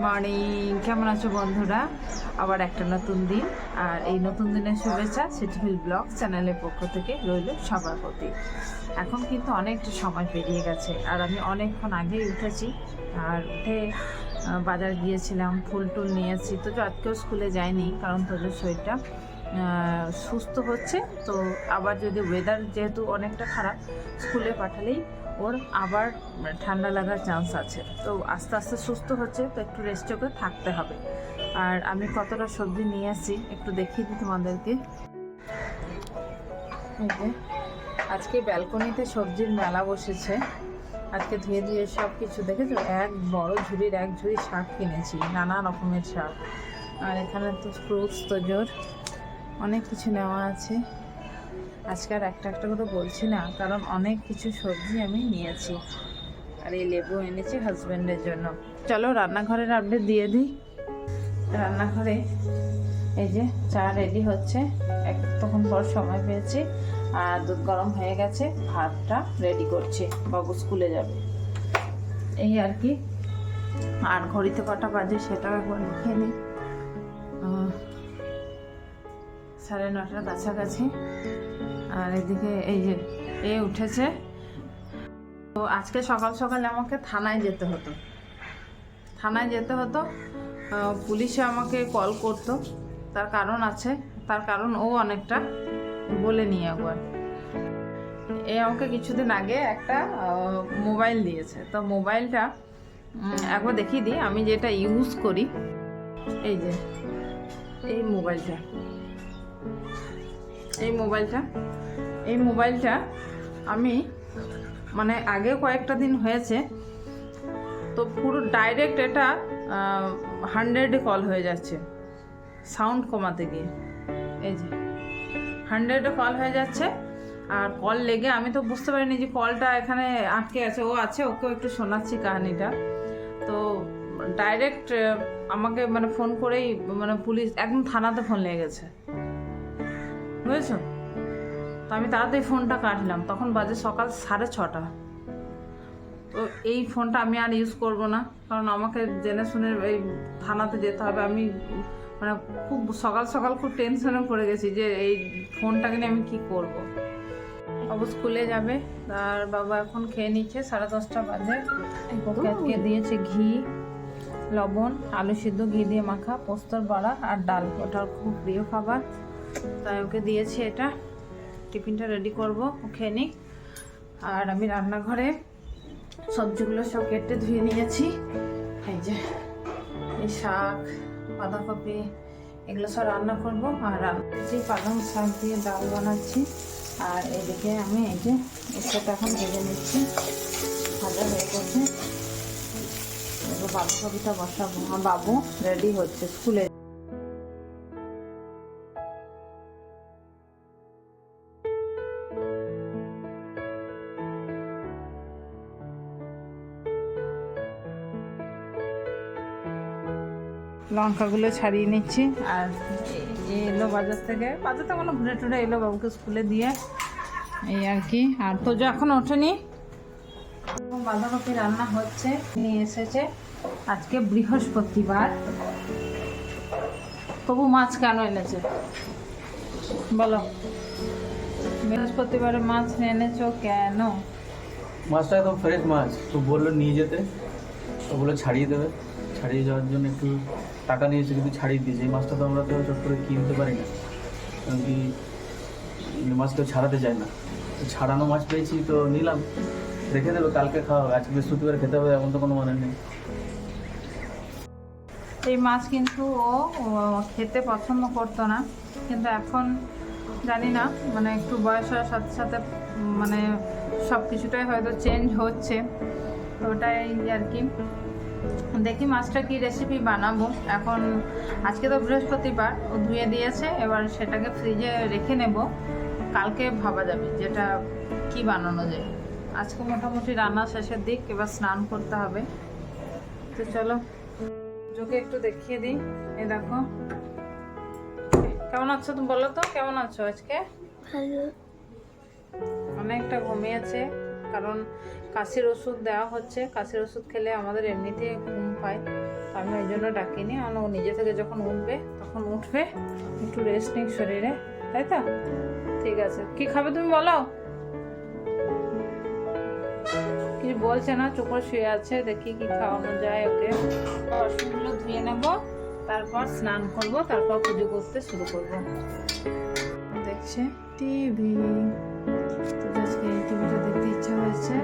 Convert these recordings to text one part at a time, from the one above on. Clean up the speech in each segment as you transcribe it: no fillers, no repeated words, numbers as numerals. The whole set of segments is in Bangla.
মর্নিং, কেমন আছো বন্ধুরা? আবার একটা নতুন দিন, আর এই নতুন দিনের শুভেচ্ছা সিটিফিল ব্লগ চ্যানেলের পক্ষ থেকে রইল সবার প্রতি। এখন কিন্তু অনেকটা সময় পেরিয়ে গেছে, আর আমি অনেকক্ষণ আগেই উঠেছি। আর উঠে বাজার গিয়েছিলাম, ফুল টুল নিয়েছি। তো আজকেও স্কুলে যাইনি, কারণ তোদের শরীরটা সুস্থ হচ্ছে। তো আবার যদি ওয়েদার যেহেতু অনেকটা খারাপ, স্কুলে পাঠালেই ওর আবার ঠান্ডা লাগার চান্স আছে। তো আস্তে আস্তে সুস্থ হচ্ছে, তো একটু রেস্টে করে থাকতে হবে। আর আমি কতটা সবজি নিয়ে আসি একটু দেখিয়ে দিই তোমাদেরকে। এই যে আজকে ব্যালকনিতে সবজির মেলা বসেছে। আজকে ধুয়ে ধুয়ে সব কিছু দেখেছো, এক বড় ঝুড়ির এক ঝুড়ি শাক কিনেছি, নানা রকমের শাক। আর এখানে তো ফ্রুটস তো জোর অনেক কিছু নেওয়া আছে। আজকে আর একটা একটা করে বলছি না, কারণ অনেক কিছু সবজি আমি নিয়েছি। আর এই লেবু এনেছি হাজব্যান্ডের জন্য। চলো রান্নাঘরের আপডেট দিয়ে দিই। রান্নাঘরে এই যে চা রেডি হচ্ছে, তখন পর সময় পেয়েছি। আর দুধ গরম হয়ে গেছে, ভাতটা রেডি করছি, বাবু স্কুলে যাবে এই আর কি। আর ঘড়িতে কটা বাজে সেটাও একবার লিখে নিই, 9:30 কাছাকাছি। আর এদিকে এই যে উঠেছে। তো আজকে সকাল সকালে আমাকে থানায় যেতে হতো। পুলিশে আমাকে কল করতো, তার কারণ আছে। তার কারণ ও অনেকটা বলে নিয়ে একবার। আমাকে কিছুদিন আগে একটা মোবাইল দিয়েছে। তো মোবাইলটা একবার দেখিয়ে দিই আমি যেটা ইউজ করি। এই যে এই মোবাইলটা আমি মানে আগে কয়েকটা দিন হয়েছে, তো পুরো ডাইরেক্ট এটা 100-এ কল হয়ে যাচ্ছে সাউন্ড কমাতে গিয়ে। এই যে 100-এ কল হয়ে যাচ্ছে। আর কল লেগে আমি তো বুঝতে পারিনি যে কলটা এখানে আটকে আছে। ওকেও একটু শোনাচ্ছি কাহিনিটা। তো ডাইরেক্ট আমাকে মানে ফোন করেই মানে পুলিশ একদম থানাতে ফোন লেগে গেছে, বুঝেছো? তো আমি তাড়াতাড়ি ফোনটা কাটলাম, তখন বাজে সকাল 6:30। তো এই ফোনটা আমি আর ইউজ করব না, কারণ আমাকে জেনে শুনে এই থানাতে যেতে হবে। আমি মানে খুব সকাল সকাল খুব টেনশনে পড়ে গেছি যে এই ফোনটাকে নিয়ে আমি কি করব। বাবু স্কুলে যাবে, আর বাবা এখন খেয়ে নিচ্ছে, 10:30 বাজে। ওকে আজকে দিয়েছে ঘি, লবণ, আলু সিদ্ধ, ঘি দিয়ে মাখা, পোস্তর বড়া আর ডাল। ওটার খুব প্রিয় খাবার, তাই ওকে দিয়েছি এটা। টিফিনটা রেডি করবো, ও খেয়ে নিক। আর আমি রান্নাঘরে সবজিগুলো সব কেটে ধুয়ে নিয়েছি। এই যে এই শাক, বাঁধাকপি, এগুলো সব রান্না করবো। আর রান্নাছি পালং শাক দিয়ে ডাল বানাচ্ছি। আর এদিকে আমি এই যে সেটা এখন ভেজে নিচ্ছি, ভাজা হয়ে গেছে। এবার বাঁধাকপিটা বসাবো। আমার বাবু রেডি হচ্ছে স্কুলে। লঙ্কাগুলো ছাড়িয়ে নিচ্ছি। আর এলো বাজার থেকে কোনো ঘুরে টুরে এলো, বাবুকে স্কুলে দিয়ে এই আর কি। আর তো যখন ওঠেনি, বাঁধাকপি রান্না হচ্ছে, নিয়ে এসেছে। আজকে বৃহস্পতিবার, তবু মাছ কেন এনেছে বলো? বৃহস্পতিবারে মাছ এনেছো কেন? মাছটা একদম ফ্রেশ মাছ, তো বললো নিয়ে যেতে, ওগুলো ছাড়িয়ে দেবে। ছাড়িয়ে যাওয়ার জন্য একটু টাকা নিয়েছে, কিন্তু ছাড়িয়ে দিয়েছে। এই মাছটা তো আমরা তো চট করে কিনতে পারি না, কারণ কি মাছ কেউ ছাড়াতে চায় না। ছাড়ানো মাছ পেয়েছি তো নিলাম, রেখে দেবে, কালকে খাওয়া হবে। আজকে বৃহস্পতিবার খেতে হবে এমন তো কোনো মানে নেই। এই মাছ কিন্তু ও খেতে পছন্দ করতো না, কিন্তু এখন জানি না, মানে একটু বয়স হওয়ার সাথে সাথে মানে সব কিছুটাই হয়তো চেঞ্জ হচ্ছে। তো ওটাই আর কি। দেখি মাছটা কি রেসিপি বানাবো এখন। আজকে তো বৃহস্পতিবার, ও ধুয়ে দিয়েছে, এবার সেটাকে ফ্রিজে রেখে নেব, কালকে ভাবা যাবে যেটা কি বানানো যায়। আজকে মোটামুটি রান্না শেষের দিক, এবার স্নান করতে হবে। তো চলো যোগে একটু দেখিয়ে দিই। এই দেখো, কেমন আছো তুমি বলো তো, কেমন আছো আজকে? ভালো। অনেকটা ঘুমিয়েছে, কারণ কাশির ওষুধ দেওয়া হচ্ছে। কাশির ওষুধ খেলে আমাদের এমনিতে ঘুম পায়, তো আমি ওই জন্য ডাকিনি, আর ও নিজে থেকে যখন উঠবে তখন উঠবে, একটু রেস্ট নিক শরীরে, তাই তো? ঠিক আছে, কি খাবে তুমি বলো? কিছু বলছে না, চুপ করে শুয়ে আছে, দেখি কি খাওয়ানো যায় ওকে। বাসনগুলো ধুয়ে নেব, তারপর স্নান করব, তারপর পুজো করতে শুরু করব। দেখছে টিভি, তো আজকে এই টিভিটা দেখতে ইচ্ছা হয়েছে,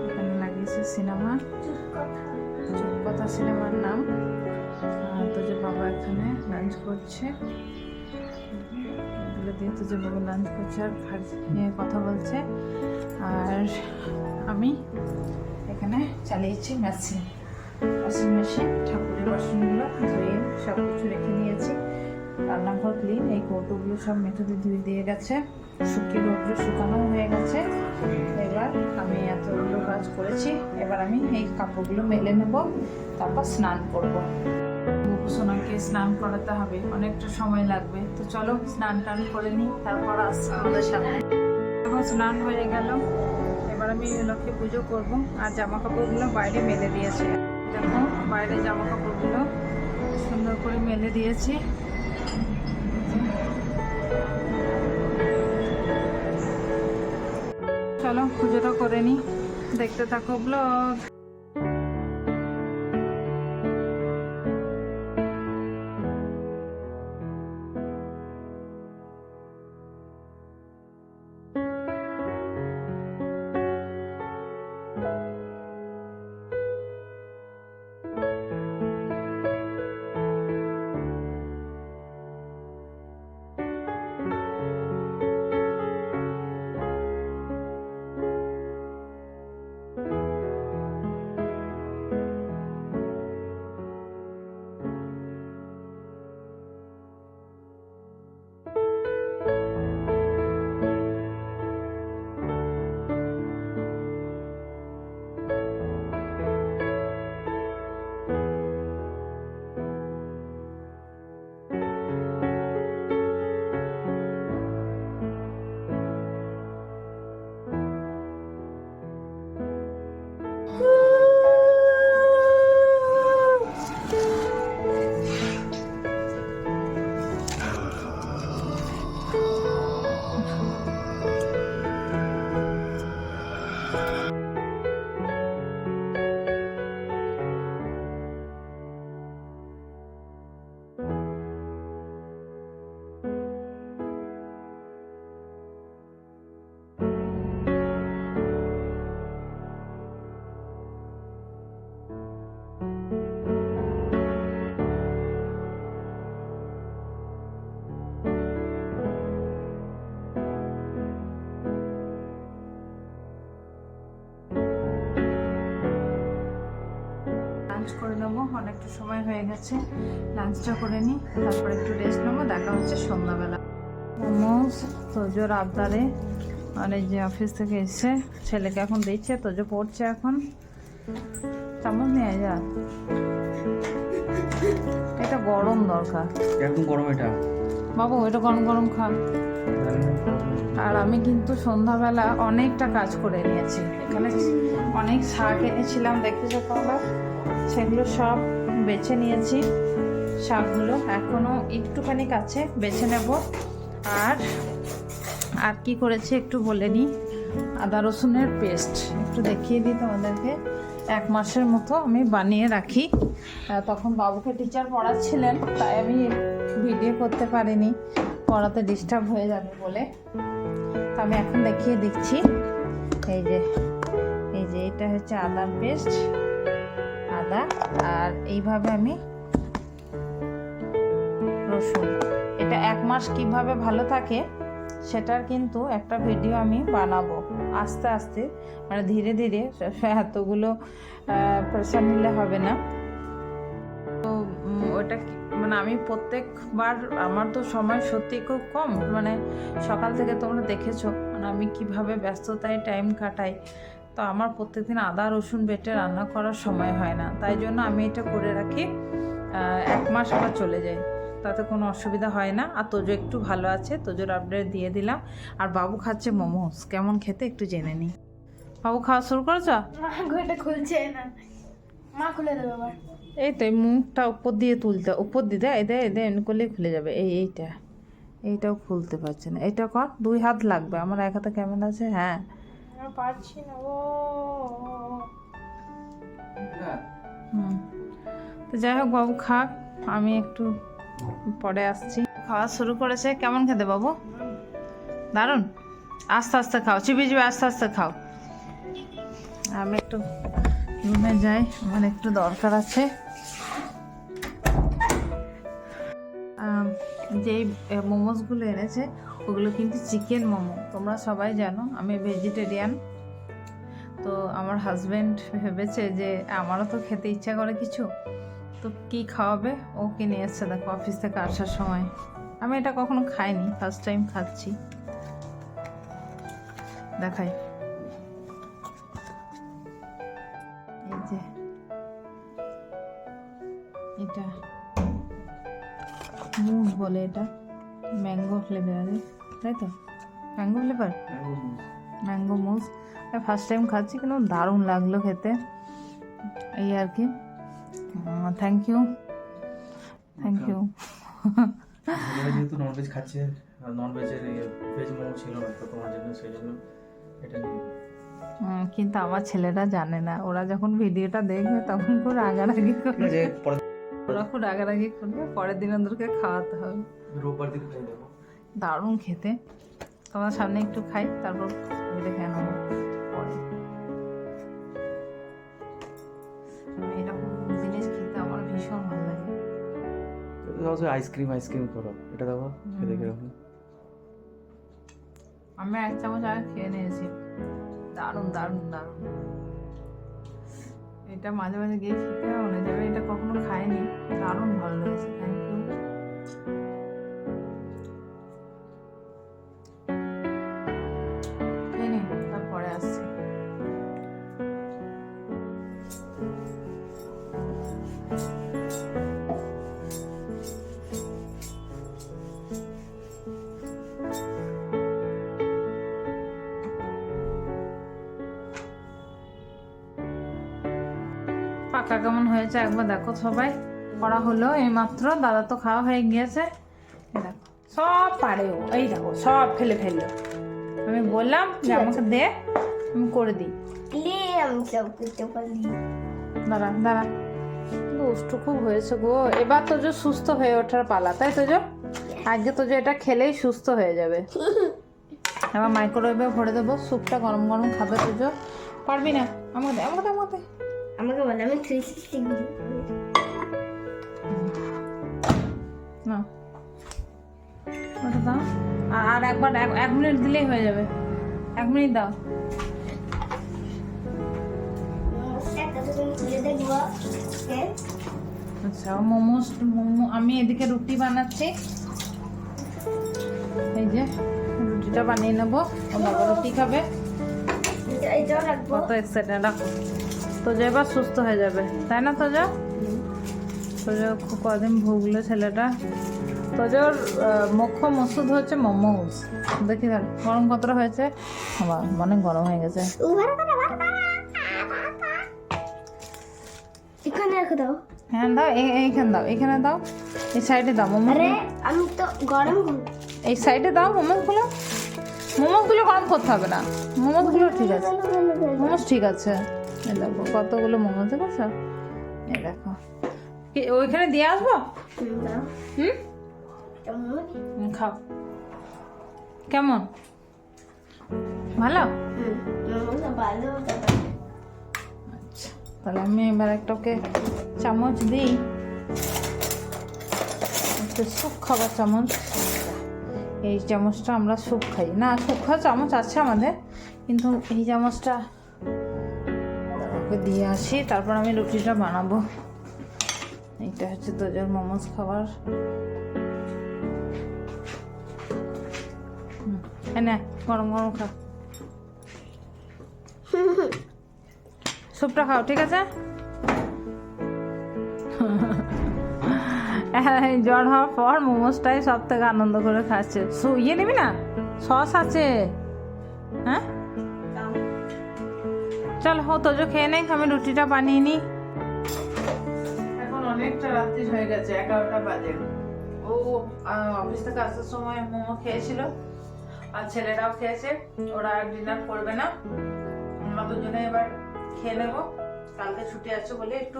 এখানে লাগিয়েছে সিনেমা, চুপকথা সিনেমার নাম। তো যে বাবা এখানে লাঞ্চ করছে, এগুলো দিয়ে তো যে বাবা লাঞ্চ করছে আর নিয়ে কথা বলছে। আর আমি এখানে চালিয়েছি ওয়াশিং মেশিন, ঠাকুরের বাসনগুলো ধুয়ে সব কিছু রেখে নিয়েছি। রান্নাঘর ক্লিন, এই কৌটোগুলো সব মেথুতে ধুয়ে দিয়ে গেছে, শুকিয়ে রোদ্রে শুকানো হয়ে গেছে। এবার আমি এতগুলো কাজ করেছি, এবার আমি এই কাপড়গুলো মেলে নেব, তারপর স্নান করব। সোনাকে স্নান করাতে হবে, অনেকটা সময় লাগবে, তো চলো স্নান টান করে নিই, তারপর আসছি আমাদের সামনে। এখন স্নান হয়ে গেল, এবার আমি লক্ষ্মী পুজো করব। আর জামা কাপড়গুলো বাইরে মেলে দিয়েছি, দেখো বাইরে জামা কাপড়গুলো সুন্দর করে মেলে দিয়েছি। চলো পুজোটা করে নিই, দেখতে থাকো ব্লগ। লাঞ্চ করে নেবো, অনেকটা সময় হয়ে গেছে, লাঞ্চটা করে নিই, তারপর একটু রেস্ট নেবো। দেখা হচ্ছে সন্ধ্যাবেলা। মোমোস তোজোর আবদারে, আর এই যে অফিস থেকে এসছে, ছেলেকে এখন দিচ্ছে, তোজো পড়ছে এখন। চামচ নিয়ে যা, এটা গরম দরকার, এখন গরম এটা বাবু, এটা গরম গরম খা। আর আমি কিন্তু সন্ধ্যাবেলা অনেকটা কাজ করে নিয়েছি, এখানে অনেক শাক এনেছিলাম, দেখতেছো তোমরা, সেগুলো সব বেছে নিয়েছি। শাকগুলো এখনো একটুখানি কাছে বেছে নেব। আর কি করেছি একটু বলে নিই, আদা রসুনের পেস্ট একটু দেখিয়ে দিই তোমাদেরকে। 1 মাসের মতো আমি বানিয়ে রাখি, তখন বাবুকে টিচার পড়াচ্ছিলেন, তাই আমি ভিডিও করতে পারিনি, পড়াতে ডিস্টার্ব হয়ে যাবে বলে। তো আমি এখন দেখিয়ে দিচ্ছি। এই যে এটা হচ্ছে আদার পেস্ট, আদা, আর এইভাবে আমি রসুন। এটা 1 মাস কিভাবে ভালো থাকে সেটার কিন্তু একটা ভিডিও আমি বানাবো আস্তে আস্তে, মানে ধীরে ধীরে, এতগুলো প্রেশার নিলে হবে না। তো ওটা মানে আমি প্রত্যেকবার, আমার তো সময় সত্যি খুব কম, মানে সকাল থেকে তোমরা দেখেছো মানে আমি কিভাবে ব্যস্ততায় টাইম কাটাই, তো আমার প্রত্যেকদিন আদা রসুন বেটে রান্না করার সময় হয় না, তাই জন্য আমি এটা করে রাখি। 1 মাস আবার চলে যায়, তাতে কোনো অসুবিধা হয় না। আর তোজো একটু ভালো আছে, তোজোর আপডেট দিয়ে দিলাম। আর বাবু খাচ্ছে মোমোস, কেমন খেতে একটু জেনে নিই। বাবু খাওয়া শুরু করেছ? মা ঘরটা খুলছে না, মা খুলে দেবে আবার। এই তো এই মুখটা উপর দিয়ে তুলতে, উপর দিতে এদের এমনি করলেই খুলে যাবে। এইটাও খুলতে পারছে না। এটা কর, 2 হাত লাগবে, আমার 1 হাতে ক্যামেরা আছে। হ্যাঁ পারছি না ও। হুম, তো যাই হোক বাবু খাক, আমি একটু পরে আসছি। খাওয়া শুরু করেছে। কেমন খেতে বাবু? দারুণ। আস্তে আস্তে খাও, চিবি চিবি আস্তে আস্তে খাও। আমি একটু রুমে যাই, আমার একটু দরকার আছে। যেই মোমোসগুলো এনেছে ওগুলো কিন্তু চিকেন মোমো। তোমরা সবাই জানো আমি ভেজিটেরিয়ান। তো আমার হাজব্যান্ড ভেবেছে যে আমারও তো খেতে ইচ্ছা করে কিছু, তো কি খাওয়াবে ও কিনে এসছে। দেখো অফিস থেকে আসার সময়, আমি এটা কখনো খাইনি, ফার্স্ট টাইম খাচ্ছি। দেখাই, এই যে এটা মুজ বলে, এটা ম্যাঙ্গো ফ্লেভারের, তাই তো? Mango flavour, mango mousse. First time খাচ্ছি, কিন্তু দারুণ লাগলো খেতে, এই আর কি। Thank you, thank you. যেহেতু ননভেজ খাচ্ছে, ননভেজের ভেজ মোমো ছিল না তো তোমার জন্য, সেই জন্য এটা নিয়ে। কিন্তু আমার ছেলেরা জানে না, ওরা যখন ভিডিওটা দেখবে তখন খুব রাগারাগি করবে, ওরা খুব রাগারাগি করবে। পরের দিন ওদেরকে খাওয়াতে হবে। রোববার দিন খাই দেবো। দারুণ খেতে। তোমার সামনে একটু খাই, তারপর এটা খেয়ে নেবো পরে। এরকম জিনিস খেতে আমার ভীষণ ভালো লাগে। আইসক্রিম করো, এটা দাও খেতে কিরকম। আমি 1 চামচ আগে খেয়ে নিয়েছি, দারুণ দারুণ দারুণ। এটা মাঝে মাঝে গিয়ে খেতে মনে যাবে, এটা কখনো খাইনি, দারুণ ভালো লেগেছে। Thank you. খেয়ে নি, তারপরে আসছি। পাকা কেমন হয়েছে একবার দেখো সবাই। করা হলো এইমাত্র, দাদা তো খাওয়া হয়ে গিয়েছে। এই দেখো সব পারেও, এই দেখো সব ফেলে ফেললো। আমি বললাম যে আমাকে দে, আমি করে দিই। আমি সব করতে পারি। দাঁড়া দাঁড়া, দুষ্টু খুব হয়েছে গো। এবার তো যে সুস্থ হয়ে ওঠার পালা, তাই তো যে আজকে তো যে এটা খেলেই সুস্থ হয়ে যাবে। এবার মাইক্রোওয়েভে ভরে দেবো, স্যুপটা গরম গরম খাবে তো যে। পারবি না? আমাকে দে, আমাকে দে, আমাকে দে। আমাকে বলে আমি 360 করি। না ওটা দাও, আর একবার 1 মিনিট দিলেই হয়ে যাবে। 1 মিনিট দাও। আচ্ছা মোমো আমি এদিকে রুটি বানাচ্ছি। এই যে রুটিটা বানিয়ে নেবো, ও বাবা রুটি খাবে। কত এক্সাইটেড, রাখো। তো যে এবার সুস্থ হয়ে যাবে, তাই না? তো যে খুব কদিন ভুগলো ছেলেটা। তো যে ওর মুখ্য মসুদ হচ্ছে মোমোস। দেখি গরম কতটা হয়েছে, আবার মানে গরম হয়ে গেছে। এখানে রেখে দাও। হ্যাঁ দাও, এইখানে দাও, এখানে দাও, এই সাইডে দাও মোমো। আরে আমি তো গরম করি। এই সাইডে দাও মোমোসগুলো। মোমোসগুলো গরম করতে হবে না, মোমোসগুলো ঠিক আছে, মোমোস ঠিক আছে। এই দেখো কতগুলো মোমোস দেখেছো, এই দেখো। কি ওইখানে দিয়ে আসবো? খাও। কেমন, ভালো? আচ্ছা তাহলে আমি এবার একটা ওকে চামচ দিই, একটু স্যুপ খাবার চামচ। এই চামচটা আমরা স্যুপ খাই না, স্যুপ খাওয়ার চামচ আছে আমাদের, কিন্তু এই চামচটা ওকে দিয়ে আসি, তারপর আমি রুটিটা বানাবো। এইটা হচ্ছে তোজোর মোমোস খাবার। এনে গরম গরম খা, স্যুপটা খাও, ঠিক আছে? জ্বর হওয়ার পর মোমোসটাই সব থেকে আনন্দ করে খাচ্ছে। ইয়ে নিবি না, সস আছে। হ্যাঁ চল, হো তোজো খেয়ে নেই, আমি রুটিটা বানিয়ে নিই। এখন অনেকটা রাত্রি হয়ে গেছে, 11টা বাজে। ও অফিস থেকে আসার সময় মোমো খেয়েছিল, আর ছেলেরাও খেয়েছে। ওরা আর ডিনার করবে না, আমরা দুজনে এবার খেয়ে নেবো। কালকে ছুটি আছে বলে একটু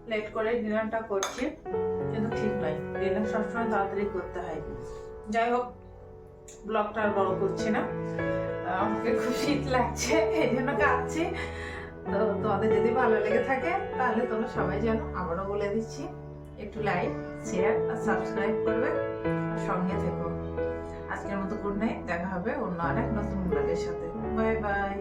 লেট করে ডিনারটা করছি, কিন্তু ঠিক নয়, ডিনার সবসময় তাড়াতাড়ি করতে হয়। যাই হোক, ব্লগটা আর বড় করছি না, আমাকে খুব শীত লাগছে এই জন্য কাঁদছি। তো তোমাদের যদি ভালো লেগে থাকে তাহলে তোমরা সবাই জানো, আবারও বলে দিচ্ছি, একটু লাইক, শেয়ার আর সাবস্ক্রাইব করবে, আর সঙ্গে থেকো। আজকের মতো গুড নাইট, দেখা হবে অন্য আরেক নতুন ব্লগের সাথে। Bye bye.